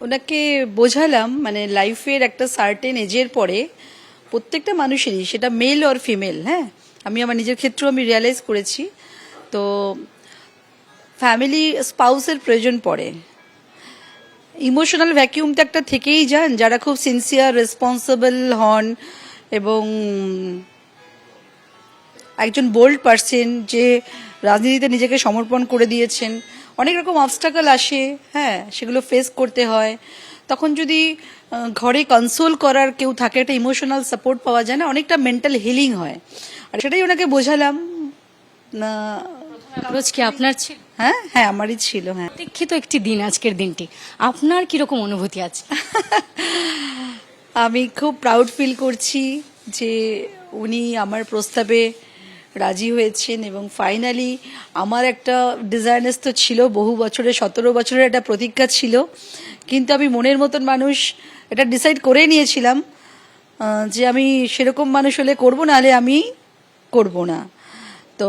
ওনাকে বোঝালাম মানে লাইফের একটা সার্টেন এজের পরে প্রত্যেকটা মানুষেরই, সেটা মেল অর ফিমেল, হ্যাঁ, আমি আমার নিজের ক্ষেত্রেও আমি রিয়ালাইজ করেছি, তো ফ্যামিলি স্পাউসের প্রয়োজন পড়ে। ইমোশনাল ভ্যাকিউম তো একটা থেকেই যান, যারা খুব সিনসিয়ার রেসপন্সিবল হন এবং একজন বোল্ড পার্সন যে রাজনীতিতে নিজেকে সমর্পণ করে দিয়েছেন। অনেক রকম অবস্টাকল আসে, হ্যাঁ, সেগুলো ফেস করতে হয়। তখন যদি ঘরে কনসোল করার কেউ থাকে, একটা ইমোশনাল সাপোর্ট পাওয়া যায় না, অনেকটা মেন্টাল হিলিং হয়। আর সেটাই ওনাকে বোঝালাম। অ্যাপ্রোচ কি আপনার ছিল? হ্যাঁ হ্যাঁ, আমারই ছিল। হ্যাঁ, প্রতীক্ষিত একটি দিন আজকের দিনটি, আপনার কিরকম অনুভূতি আছে? আমি খুব প্রাউড ফিল করছি যে উনি আমার প্রস্তাবে রাজি হয়েছেন এবং ফাইনালি আমার একটা ডিজাইনার্স তো ছিল বহু বছরের, 17 বছরের একটা প্রতীক্ষা ছিল, কিন্তু আমি মনের মতন মানুষ এটা ডিসাইড করে নিয়েছিলাম যে আমি সেরকম মানুষ হলে করবো, না হলে আমি করব না। তো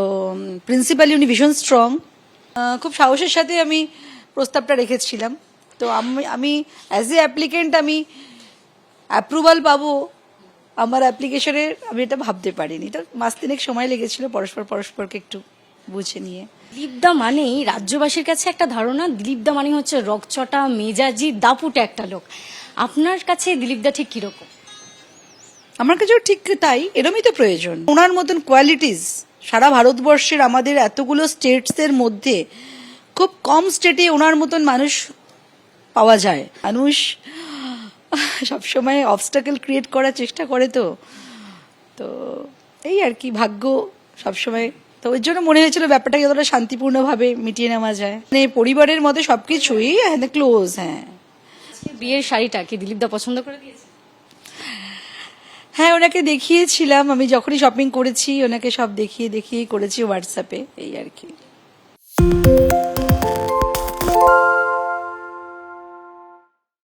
প্রিন্সিপালি উনি ভীষণ স্ট্রং, খুব সাহসের সাথে আমি প্রস্তাবটা রেখেছিলাম। তো আমি অ্যাজ এ অ্যাপ্লিকেন্ট আমি অ্যাপ্রুভাল পাবো আমার অ্যাপ্লিকেশনের, আমি এটা ভাবতে পারিনি। তো মাস তিনেক সময় লেগেছিল পরস্পরকে একটু বুঝে নিয়ে। দিলীপদা মানেই রাজ্যবাসীর কাছে একটা ধারণা, দিলীপদা মানে হচ্ছে রকচটা মেজাজি দাপুটে একটা লোক। আপনার কাছে দিলীপদা ঠিক কিরকম? আমার কাছেও ঠিক তাই, এরমই তো প্রয়োজন। ওনার মতন কোয়ালিটিস সারা ভারতবর্ষের আমাদের এতগুলো স্টেটসের মধ্যে খুব কম স্টেটে ওনার মতন মানুষ পাওয়া যায়। মানুষ সবসময় অবস্টাকেল ক্রিয়েট করার চেষ্টা করে, তো তো এই আর কি, ভাগ্য সবসময়। তো ওই জন্য মনে হয়েছিল ব্যাপারটাকে যতটা শান্তিপূর্ণভাবে মিটিয়ে নেওয়া যায়, মানে পরিবারের মধ্যে সবকিছুই ক্লোজ। হ্যাঁ, বিয়ের শাড়িটা কি দিলীপদা পছন্দ করে দিয়েছে? হ্যাঁ, ওনাকে দেখিয়েছিলাম, আমি যখনই শপিং করেছি ওনাকে সব দেখিয়ে করেছি হোয়াটসঅ্যাপে, এই আর কি।